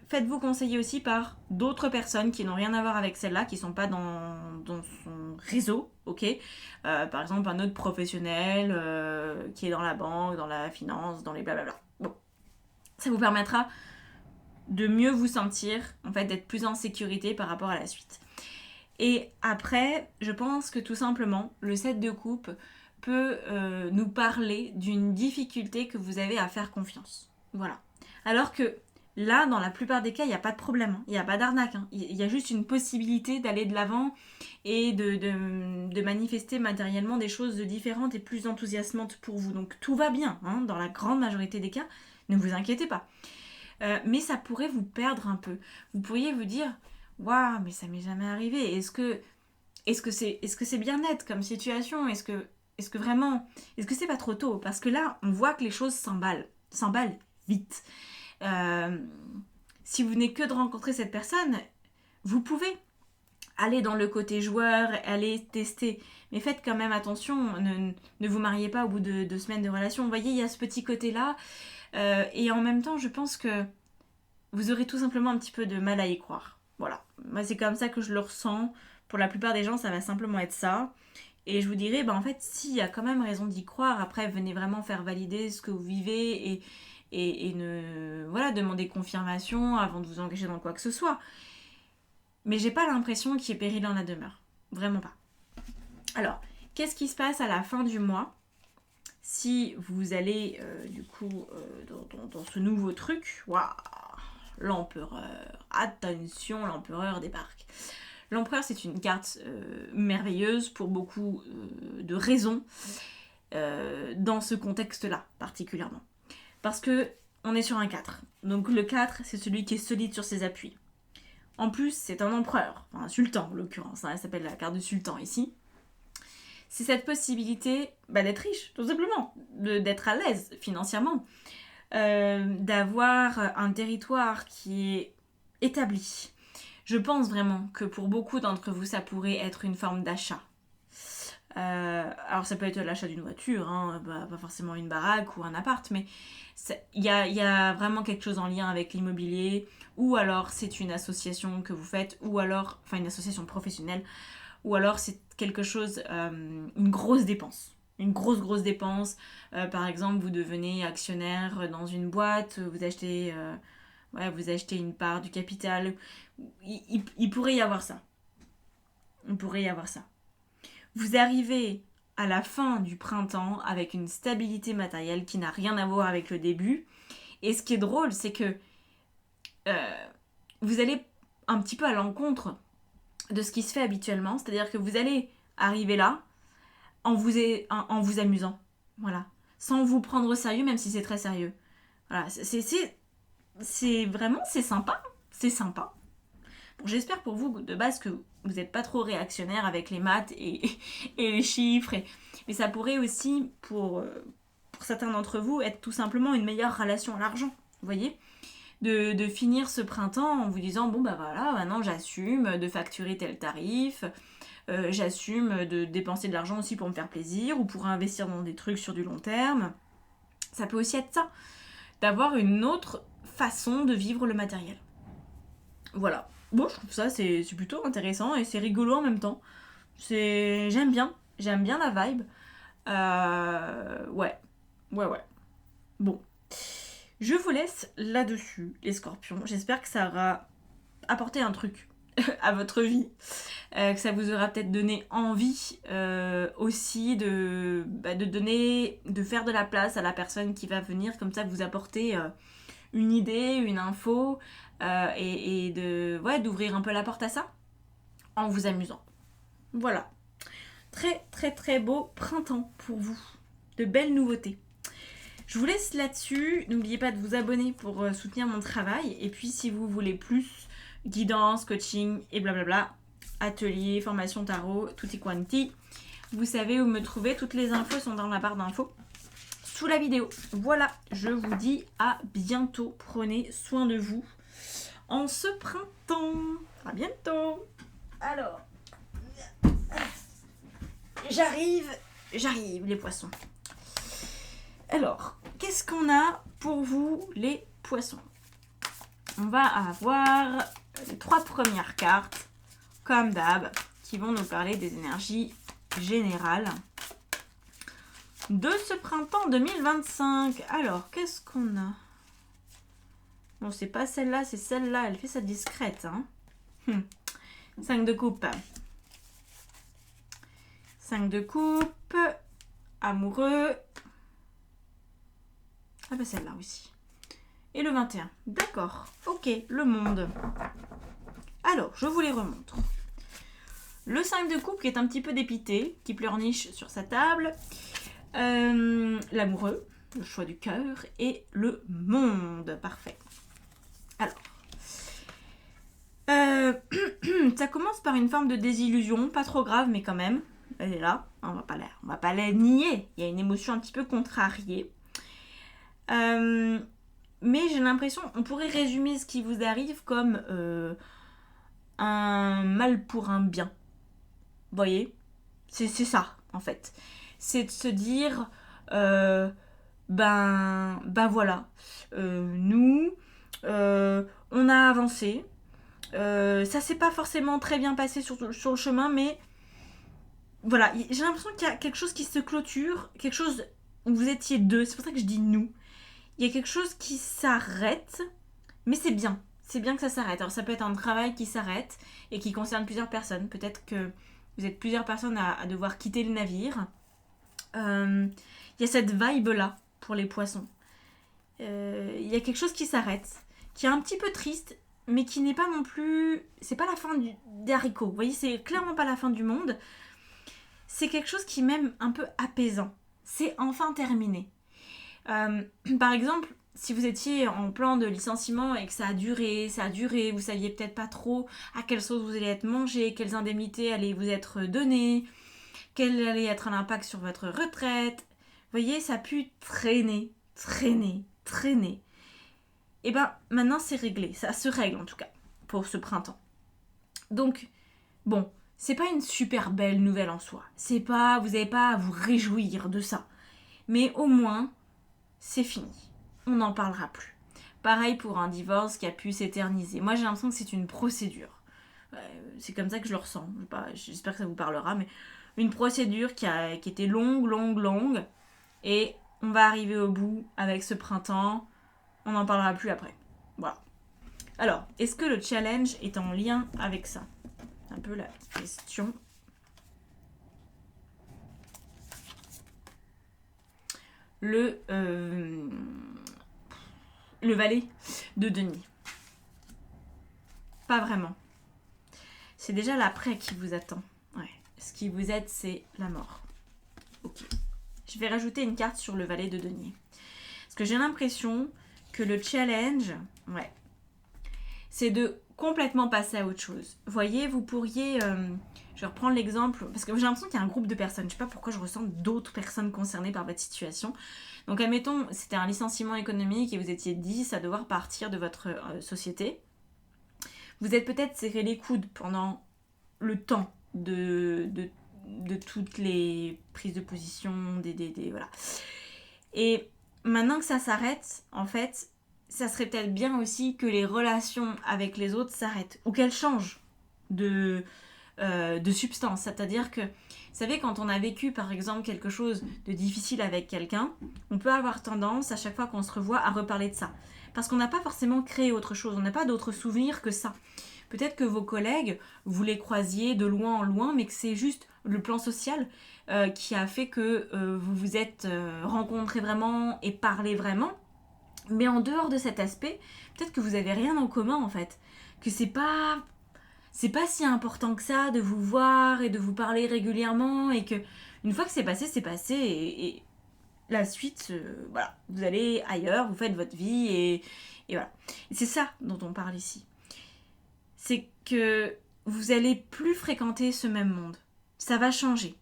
faites-vous conseiller aussi par d'autres personnes qui n'ont rien à voir avec celle-là, qui ne sont pas dans son réseau, ok. Par exemple, un autre professionnel qui est dans la banque, dans la finance, dans les blablabla. Bon, ça vous permettra de mieux vous sentir, en fait, d'être plus en sécurité par rapport à la suite. Et après, je pense que tout simplement, le 7 de coupe peut nous parler d'une difficulté que vous avez à faire confiance. Voilà. Alors que là, dans la plupart des cas, il n'y a pas de problème, hein. Il n'y a pas d'arnaque, hein. Il y a juste une possibilité d'aller de l'avant et de manifester matériellement des choses différentes et plus enthousiasmantes pour vous. Donc tout va bien, hein, dans la grande majorité des cas, ne vous inquiétez pas. Mais ça pourrait vous perdre un peu. Vous pourriez vous dire, waouh, mais ça m'est jamais arrivé. Est-ce que c'est bien net comme situation? Est-ce que vraiment, est-ce que c'est pas trop tôt? Parce que là, on voit que les choses s'emballent vite. Si vous n'êtes que de rencontrer cette personne, vous pouvez aller dans le côté joueur, aller tester. Mais faites quand même attention, ne vous mariez pas au bout de 2 semaines de relation. Vous voyez, il y a ce petit côté-là. Et en même temps, je pense que vous aurez tout simplement un petit peu de mal à y croire. Voilà. Moi, c'est comme ça que je le ressens. Pour la plupart des gens, ça va simplement être ça. Et je vous dirais, en fait, s'il y a quand même raison d'y croire, après, venez vraiment faire valider ce que vous vivez et voilà, demander confirmation avant de vous engager dans quoi que ce soit. Mais j'ai pas l'impression qu'il y ait péril en la demeure. Vraiment pas. Alors, qu'est-ce qui se passe à la fin du mois si vous allez du coup dans ce nouveau truc? Waouh, l'empereur. Attention, l'empereur débarque. L'empereur, c'est une carte merveilleuse pour beaucoup de raisons dans ce contexte-là particulièrement. Parce que on est sur un 4. Donc le 4, c'est celui qui est solide sur ses appuis. En plus, c'est un empereur, enfin un sultan en l'occurrence, hein, elle s'appelle la carte de sultan ici. C'est cette possibilité d'être riche, tout simplement, d'être à l'aise financièrement, d'avoir un territoire qui est établi. Je pense vraiment que pour beaucoup d'entre vous, ça pourrait être une forme d'achat. Alors ça peut être l'achat d'une voiture, hein, pas forcément une baraque ou un appart, mais il y a vraiment quelque chose en lien avec l'immobilier, ou alors c'est une association que vous faites, ou alors, enfin une association professionnelle, ou alors c'est quelque chose, une grosse dépense. Une grosse dépense. Par exemple, vous devenez actionnaire dans une boîte, vous achetez une part du capital. Il pourrait y avoir ça. Il pourrait y avoir ça. Vous arrivez à la fin du printemps avec une stabilité matérielle qui n'a rien à voir avec le début. Et ce qui est drôle, c'est que vous allez un petit peu à l'encontre de ce qui se fait habituellement. C'est-à-dire que vous allez arriver là en vous amusant. Voilà. Sans vous prendre au sérieux, même si c'est très sérieux. Voilà. C'est vraiment, c'est sympa. C'est sympa. Bon, j'espère pour vous de base que vous n'êtes pas trop réactionnaire avec les maths et les chiffres. Mais ça pourrait aussi, pour certains d'entre vous, être tout simplement une meilleure relation à l'argent. Vous voyez, de finir ce printemps en vous disant, bon bah voilà, maintenant j'assume de facturer tel tarif, j'assume de dépenser de l'argent aussi pour me faire plaisir ou pour investir dans des trucs sur du long terme. Ça peut aussi être ça, d'avoir une autre façon de vivre le matériel. Voilà. Bon, je trouve ça c'est plutôt intéressant et c'est rigolo en même temps. J'aime bien la vibe. Ouais. Bon, je vous laisse là-dessus, les scorpions. J'espère que ça aura apporté un truc à votre vie, que ça vous aura peut-être donné envie aussi de faire de la place à la personne qui va venir, comme ça vous apportez une idée, une info, et d'ouvrir un peu la porte à ça en vous amusant. Voilà. Très très très beau printemps pour vous. De belles nouveautés. Je vous laisse là-dessus. N'oubliez pas de vous abonner pour soutenir mon travail. Et puis si vous voulez plus guidance, coaching et blablabla, atelier, formation tarot, tutti quanti, vous savez où me trouver. Toutes les infos sont dans la barre d'infos sous la vidéo. Voilà, je vous dis à bientôt. Prenez soin de vous en ce printemps. À bientôt. Alors, j'arrive les poissons. Alors, qu'est-ce qu'on a pour vous les poissons? On va avoir les 3 premières cartes, comme d'hab, qui vont nous parler des énergies générales de ce printemps 2025. Alors, qu'est-ce qu'on a? Bon, c'est pas celle-là, c'est celle-là. Elle fait sa discrète. 5 de coupe. 5 de coupe. Amoureux. Ah bah celle-là aussi. Et le 21. D'accord. Ok, le monde. Alors, je vous les remontre. Le 5 de coupe qui est un petit peu dépité, qui pleurniche sur sa table. L'amoureux, le choix du cœur. Et le monde. Parfait. Alors, ça commence par une forme de désillusion, pas trop grave, mais quand même, elle est là, on va pas la nier, il y a une émotion un petit peu contrariée. Mais j'ai l'impression, on pourrait résumer ce qui vous arrive comme un mal pour un bien. Vous voyez ? C'est ça, en fait. C'est de se dire, voilà, nous... on a avancé. Ça s'est pas forcément très bien passé sur le chemin, mais voilà, j'ai l'impression qu'il y a quelque chose qui se clôture, quelque chose où vous étiez deux, c'est pour ça que je dis nous. Il y a quelque chose qui s'arrête, mais c'est bien que ça s'arrête. Alors ça peut être un travail qui s'arrête et qui concerne plusieurs personnes. Peut-être que vous êtes plusieurs personnes à devoir quitter le navire. Il y a cette vibe-là pour les poissons. Il y a quelque chose qui s'arrête, qui est un petit peu triste, mais qui n'est pas non plus... C'est pas la fin des haricots, vous voyez, c'est clairement pas la fin du monde. C'est quelque chose qui est même un peu apaisant. C'est enfin terminé. Par exemple, si vous étiez en plan de licenciement et que ça a duré, vous saviez peut-être pas trop à quelle sauce vous allez être mangé, quelles indemnités allaient vous être données, quel allait être l'impact sur votre retraite. Vous voyez, ça a pu traîner. Et ben maintenant c'est réglé, ça se règle en tout cas pour ce printemps. Donc bon, c'est pas une super belle nouvelle en soi. C'est pas, vous n'avez pas à vous réjouir de ça. Mais au moins, c'est fini. On n'en parlera plus. Pareil pour un divorce qui a pu s'éterniser. Moi, j'ai l'impression que c'est une procédure. C'est comme ça que je le ressens. J'espère que ça vous parlera, mais une procédure qui était longue, et on va arriver au bout avec ce printemps. On n'en parlera plus après. Voilà. Alors, est-ce que le challenge est en lien avec ça? Un peu la question. Le valet de denier. Pas vraiment. C'est déjà l'après qui vous attend. Ouais. Ce qui vous aide, c'est la mort. Ok. Je vais rajouter une carte sur le valet de denier. Parce que j'ai l'impression que le challenge, c'est de complètement passer à autre chose. Vous voyez, vous pourriez... je vais reprendre l'exemple, parce que j'ai l'impression qu'il y a un groupe de personnes. Je ne sais pas pourquoi je ressens d'autres personnes concernées par votre situation. Donc, admettons, c'était un licenciement économique et vous étiez 10 à devoir partir de votre société. Vous êtes peut-être serré les coudes pendant le temps de toutes les prises de position, voilà. Et maintenant que ça s'arrête, en fait, ça serait peut-être bien aussi que les relations avec les autres s'arrêtent ou qu'elles changent de substance. C'est-à-dire que, vous savez, quand on a vécu par exemple quelque chose de difficile avec quelqu'un, on peut avoir tendance à chaque fois qu'on se revoit à reparler de ça. Parce qu'on n'a pas forcément créé autre chose, on n'a pas d'autres souvenirs que ça. Peut-être que vos collègues, vous les croisiez de loin en loin, mais que c'est juste le plan social qui a fait que vous vous êtes rencontrés vraiment et parlé vraiment. Mais en dehors de cet aspect, peut-être que vous n'avez rien en commun en fait. Que c'est pas si important que ça de vous voir et de vous parler régulièrement et que une fois que c'est passé et la suite, voilà, vous allez ailleurs, vous faites votre vie et voilà. Et c'est ça dont on parle ici. C'est que vous allez plus fréquenter ce même monde. Ça va changer.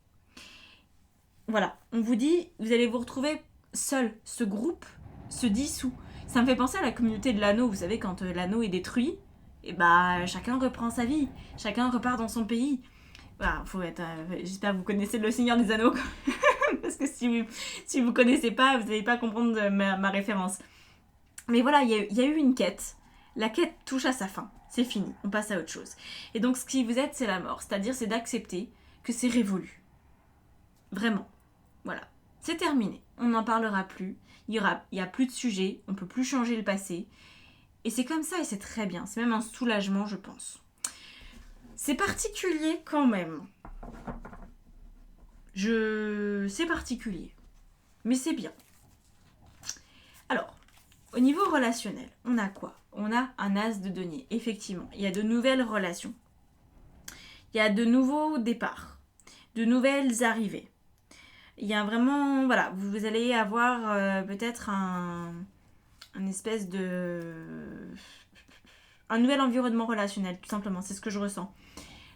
Voilà, on vous dit, vous allez vous retrouver seul. Ce groupe se dissout. Ça me fait penser à la communauté de l'anneau. Vous savez, quand l'anneau est détruit, et bah chacun reprend sa vie. Chacun repart dans son pays. Voilà, faut être. J'espère que vous connaissez le Seigneur des Anneaux. Parce que si vous connaissez pas, vous n'allez pas comprendre ma référence. Mais voilà, il y a eu une quête. La quête touche à sa fin. C'est fini, on passe à autre chose. Et donc ce qui vous aide, c'est la mort. C'est-à-dire, c'est d'accepter que c'est révolu. Vraiment. Voilà. C'est terminé. On n'en parlera plus. Il y a plus de sujet. On peut plus changer le passé. Et c'est comme ça et c'est très bien. C'est même un soulagement, je pense. C'est particulier quand même. C'est particulier. Mais c'est bien. Alors, au niveau relationnel, on a quoi? On a un as de denier. Effectivement, il y a de nouvelles relations. Il y a de nouveaux départs. De nouvelles arrivées. Il y a vraiment... Voilà, vous allez avoir peut-être un espèce de... un nouvel environnement relationnel, tout simplement. C'est ce que je ressens.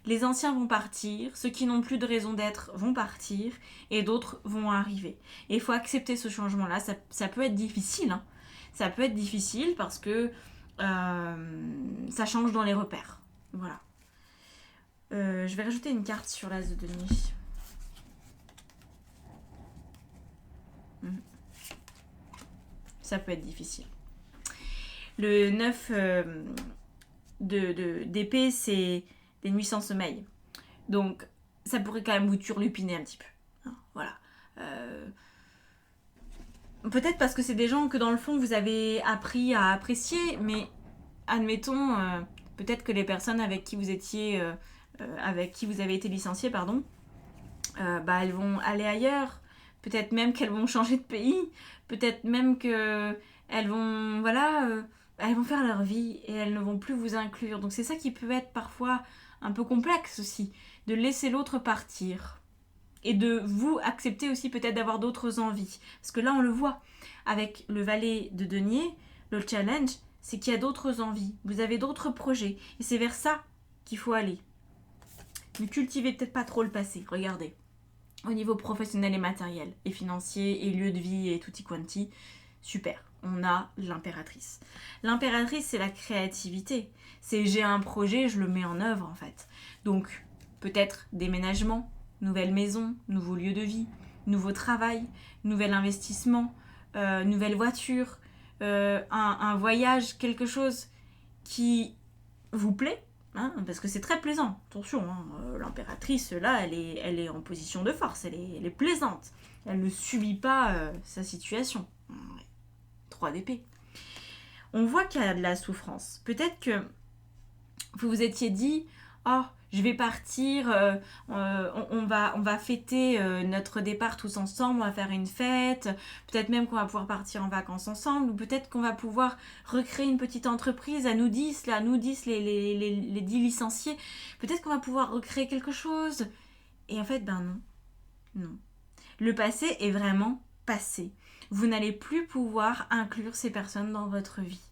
Les anciens vont partir, ceux qui n'ont plus de raison d'être vont partir, et d'autres vont arriver. Et il faut accepter ce changement-là. Ça peut être difficile, hein. Ça peut être difficile parce que ça change dans les repères. Voilà. Je vais rajouter une carte sur l'as de denier. Ça peut être difficile. Le 9 d'épée, c'est des nuits sans sommeil. Donc, ça pourrait quand même vous turlupiner un petit peu. Voilà. Peut-être parce que c'est des gens que dans le fond, vous avez appris à apprécier, mais admettons, peut-être que les personnes avec qui vous étiez... avec qui vous avez été licencié, elles vont aller ailleurs. Peut-être même qu'elles vont changer de pays. Peut-être même qu'elles vont, elles vont faire leur vie et elles ne vont plus vous inclure. Donc c'est ça qui peut être parfois un peu complexe aussi, de laisser l'autre partir. Et de vous accepter aussi peut-être d'avoir d'autres envies. Parce que là, on le voit. Avec le valet de denier, le challenge, c'est qu'il y a d'autres envies. Vous avez d'autres projets. Et c'est vers ça qu'il faut aller. Ne cultivez peut-être pas trop le passé. Regardez. Au niveau professionnel et matériel, et financier, et lieu de vie, et tutti quanti, super. On a l'impératrice. L'impératrice, c'est la créativité. C'est j'ai un projet, je le mets en œuvre, en fait. Donc, Peut-être déménagement, nouvelle maison, nouveau lieu de vie, nouveau travail, nouvel investissement, nouvelle voiture, un voyage, quelque chose qui vous plaît, hein, parce que c'est très plaisant. Attention, hein, l'impératrice, là, elle est en position de force, elle est plaisante. Elle ne subit pas sa situation. 3 d'épée. On voit qu'il y a de la souffrance. Peut-être que vous vous étiez dit, oh, je vais partir, on va fêter notre départ tous ensemble, on va faire une fête, peut-être même qu'on va pouvoir partir en vacances ensemble, ou peut-être qu'on va pouvoir recréer une petite entreprise à nous 10, là, nous 10, les 10 licenciés, peut-être qu'on va pouvoir recréer quelque chose. Et en fait, ben non, non. Le passé est vraiment passé. Vous n'allez plus pouvoir inclure ces personnes dans votre vie.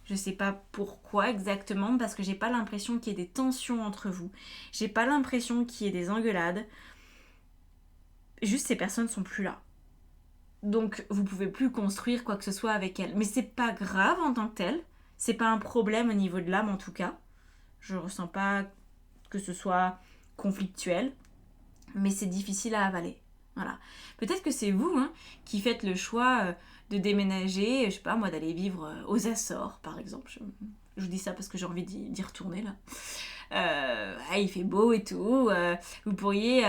Je sais pas pourquoi exactement, parce que j'ai pas l'impression qu'il y ait des tensions entre vous. J'ai pas l'impression qu'il y ait des engueulades. Juste ces personnes sont plus là. Donc vous pouvez plus construire quoi que ce soit avec elles. Mais c'est pas grave en tant que tel. C'est pas un problème au niveau de l'âme en tout cas. Je ressens pas que ce soit conflictuel. Mais c'est difficile à avaler. Voilà. Peut-être que c'est vous qui faites le choix de déménager, je sais pas moi, d'aller vivre aux Açores par exemple. Je vous dis ça parce que j'ai envie d'y retourner là. Il fait beau et tout. Vous pourriez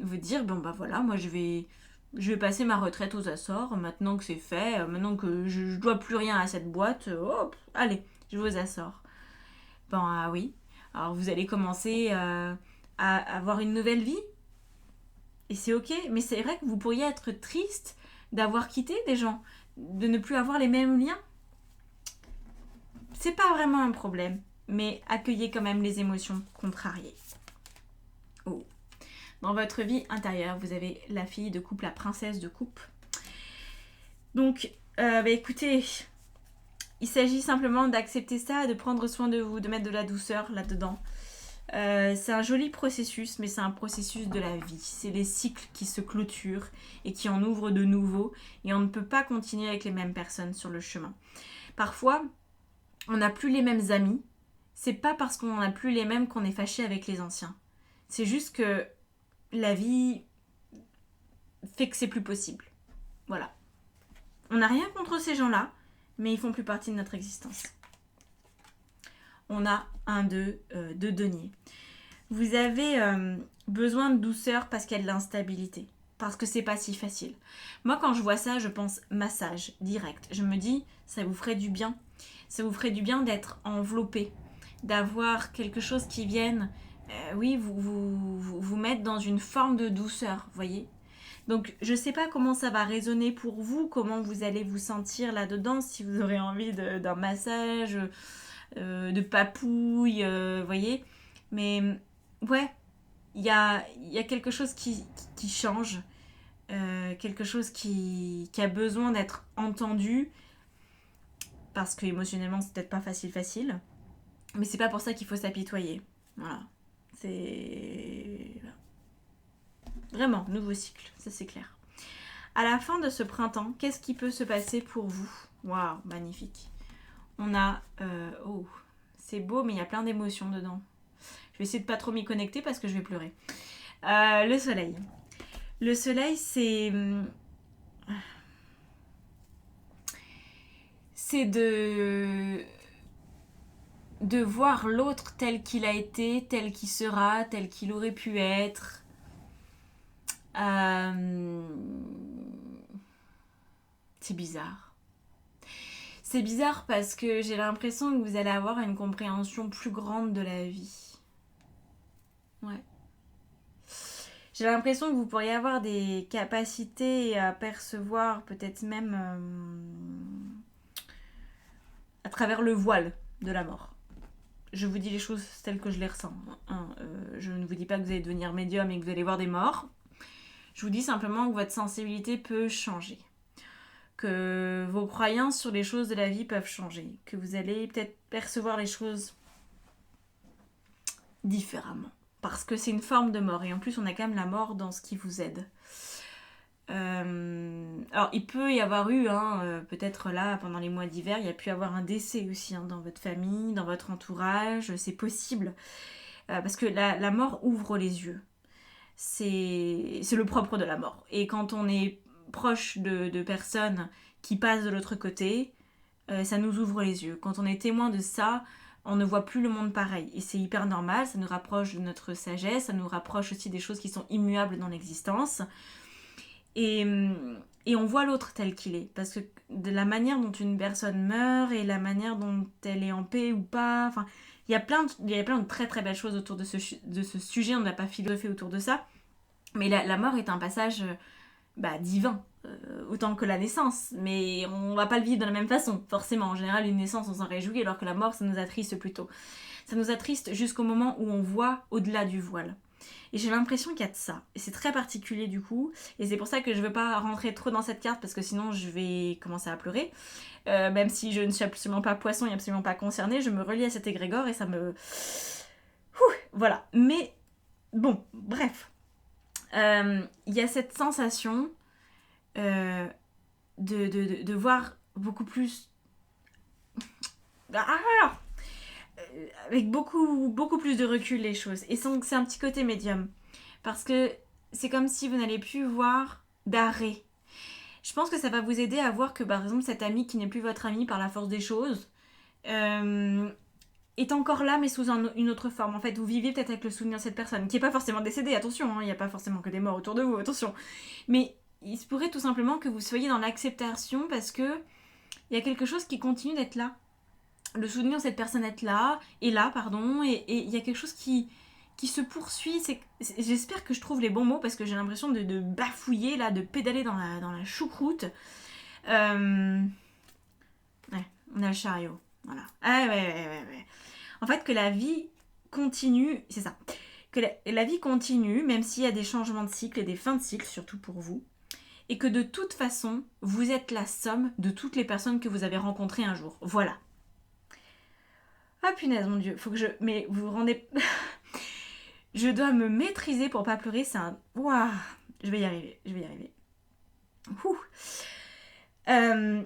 vous dire, bon bah voilà, moi je vais passer ma retraite aux Açores maintenant que c'est fait, maintenant que je dois plus rien à cette boîte. Hop, allez, je vais aux Açores. Bon, ah oui. Alors vous allez commencer à avoir une nouvelle vie. Et c'est ok, mais c'est vrai que vous pourriez être triste d'avoir quitté des gens, de ne plus avoir les mêmes liens. C'est pas vraiment un problème, mais accueillez quand même les émotions contrariées. Oh. Dans votre vie intérieure, vous avez la fille de coupe, la princesse de coupe. Donc, écoutez, il s'agit simplement d'accepter ça, de prendre soin de vous, de mettre de la douceur là-dedans. C'est un joli processus, mais c'est un processus de la vie. C'est les cycles qui se clôturent et qui en ouvrent de nouveaux. Et on ne peut pas continuer avec les mêmes personnes sur le chemin. Parfois, on n'a plus les mêmes amis. C'est pas parce qu'on n'a plus les mêmes qu'on est fâché avec les anciens. C'est juste que la vie fait que c'est plus possible. Voilà. On n'a rien contre ces gens-là, mais ils font plus partie de notre existence. On a deux deniers. Vous avez besoin de douceur parce qu'il y a de l'instabilité. Parce que c'est pas si facile. Moi, quand je vois ça, je pense massage direct. Je me dis, ça vous ferait du bien. Ça vous ferait du bien d'être enveloppé. D'avoir quelque chose qui vienne, vous mettre dans une forme de douceur, voyez. Donc, je sais pas comment ça va résonner pour vous, comment vous allez vous sentir là-dedans, si vous aurez envie d'un massage, de papouille, voyez. Mais, ouais, il y a quelque chose qui change, quelque chose qui a besoin d'être entendu, parce que émotionnellement, c'est peut-être pas facile, mais c'est pas pour ça qu'il faut s'apitoyer. Voilà. C'est... Vraiment, nouveau cycle, ça c'est clair. À la fin de ce printemps, qu'est-ce qui peut se passer pour vous? Waouh, magnifique. On a... c'est beau, mais il y a plein d'émotions dedans. Je vais essayer de pas trop m'y connecter parce que je vais pleurer. Le soleil. Le soleil, c'est de voir l'autre tel qu'il a été, tel qu'il sera, tel qu'il aurait pu être. C'est bizarre. C'est bizarre parce que j'ai l'impression que vous allez avoir une compréhension plus grande de la vie. Ouais. J'ai l'impression que vous pourriez avoir des capacités à percevoir peut-être même à travers le voile de la mort. Je vous dis les choses telles que je les ressens. Je ne vous dis pas que vous allez devenir médium et que vous allez voir des morts. Je vous dis simplement que votre sensibilité peut changer. Que vos croyances sur les choses de la vie peuvent changer. Que vous allez peut-être percevoir les choses différemment. Parce que c'est une forme de mort. Et en plus, on a quand même la mort dans ce qui vous aide. Alors, il peut y avoir eu, peut-être là, pendant les mois d'hiver, il y a pu avoir un décès aussi dans votre famille, dans votre entourage. C'est possible. parce que la mort ouvre les yeux. C'est le propre de la mort. Et quand on est proche de personnes qui passent de l'autre côté, ça nous ouvre les yeux. Quand on est témoin de ça, on ne voit plus le monde pareil. Et c'est hyper normal, ça nous rapproche de notre sagesse, ça nous rapproche aussi des choses qui sont immuables dans l'existence. Et on voit l'autre tel qu'il est. Parce que de la manière dont une personne meurt et la manière dont elle est en paix ou pas, enfin, il y a plein de très très belles choses autour de ce sujet, on n'a pas philosophé autour de ça. Mais la mort est un passage divin, autant que la naissance. Mais on va pas le vivre de la même façon, forcément. En général, une naissance, on s'en réjouit, alors que la mort, ça nous attriste plutôt. Ça nous attriste jusqu'au moment où on voit au-delà du voile. Et j'ai l'impression qu'il y a de ça. Et c'est très particulier du coup. Et c'est pour ça que je veux pas rentrer trop dans cette carte, parce que sinon je vais commencer à pleurer. Même si je ne suis absolument pas poisson et absolument pas concernée, je me relie à cet égrégore et ça me... voilà. Mais bon, bref. Il y a cette sensation de voir beaucoup plus... avec beaucoup plus de recul les choses. Et donc c'est un petit côté médium. Parce que c'est comme si vous n'allez plus voir d'arrêt. Je pense que ça va vous aider à voir que par exemple cet ami qui n'est plus votre ami par la force des choses est encore là mais sous une autre forme. En fait vous vivez peut-être avec le souvenir de cette personne qui n'est pas forcément décédée, attention, il n'y a pas forcément que des morts autour de vous, attention. Mais il se pourrait tout simplement que vous soyez dans l'acceptation parce que il y a quelque chose qui continue d'être là. Le souvenir de cette personne est là, et il y a quelque chose qui se poursuit. J'espère que je trouve les bons mots parce que j'ai l'impression de bafouiller, là, de pédaler dans la choucroute. Ouais, on a le chariot, voilà. Ah ouais. En fait, que la vie continue, c'est ça. Que la vie continue, même s'il y a des changements de cycle et des fins de cycle, surtout pour vous. Et que de toute façon, vous êtes la somme de toutes les personnes que vous avez rencontrées un jour. Voilà. Ah punaise, mon Dieu, faut que je... Mais vous vous rendez... je dois me maîtriser pour pas pleurer, c'est un... Waouh, je vais y arriver.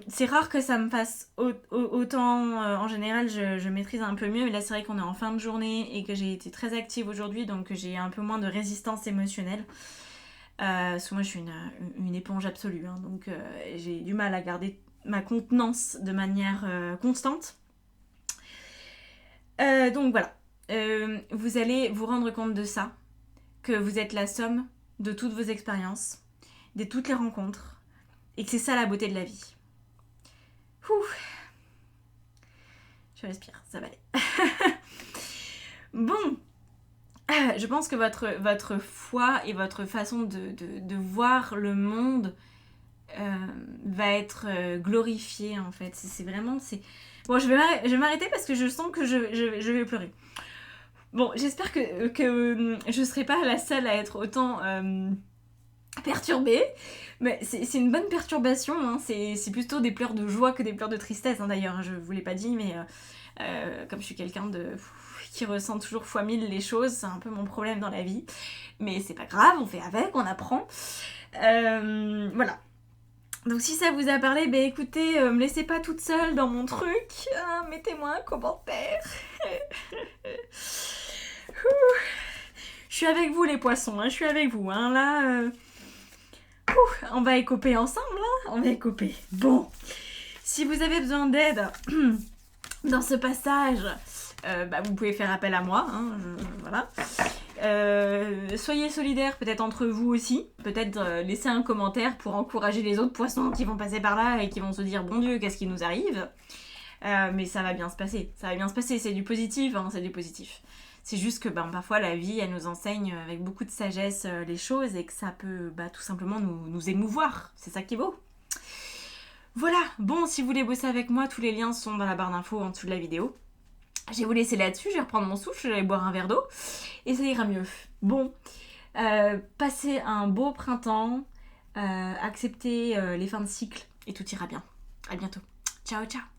C'est rare que ça me fasse autant... en général, je maîtrise un peu mieux, mais là, c'est vrai qu'on est en fin de journée et que j'ai été très active aujourd'hui, donc j'ai un peu moins de résistance émotionnelle. Parce que moi, je suis une éponge absolue, hein, donc j'ai du mal à garder ma contenance de manière constante. Donc voilà, vous allez vous rendre compte de ça, que vous êtes la somme de toutes vos expériences, de toutes les rencontres, et que c'est ça la beauté de la vie. Je respire, ça va aller. Bon, je pense que votre foi et votre façon de voir le monde va être glorifiée en fait. C'est vraiment... Bon, je vais m'arrêter parce que je sens que je vais pleurer. Bon, j'espère que je ne serai pas la seule à être autant perturbée. Mais c'est une bonne perturbation. Hein. C'est plutôt des pleurs de joie que des pleurs de tristesse. Hein, d'ailleurs, je ne vous l'ai pas dit, mais comme je suis quelqu'un qui ressent toujours fois 1000 les choses, c'est un peu mon problème dans la vie. Mais c'est pas grave, on fait avec, on apprend. Voilà. Donc si ça vous a parlé, écoutez, me laissez pas toute seule dans mon truc, mettez-moi un commentaire. Je suis avec vous les poissons, hein, je suis avec vous, hein, là. On va écoper ensemble, hein, on va écoper. Bon, si vous avez besoin d'aide dans ce passage, vous pouvez faire appel à moi, hein, voilà. Soyez solidaires peut-être entre vous aussi, peut-être laissez un commentaire pour encourager les autres poissons qui vont passer par là et qui vont se dire bon Dieu qu'est-ce qui nous arrive, mais ça va bien se passer, c'est du positif, hein, c'est du positif. C'est juste que parfois la vie elle nous enseigne avec beaucoup de sagesse les choses et que ça peut tout simplement nous émouvoir, c'est ça qui est beau. Voilà, bon, si vous voulez bosser avec moi, tous les liens sont dans la barre d'infos en dessous de la vidéo. Je vais vous laisser là-dessus, je vais reprendre mon souffle, je vais aller boire un verre d'eau et ça ira mieux. Bon, passez un beau printemps, acceptez les fins de cycle et tout ira bien. À bientôt. Ciao, ciao.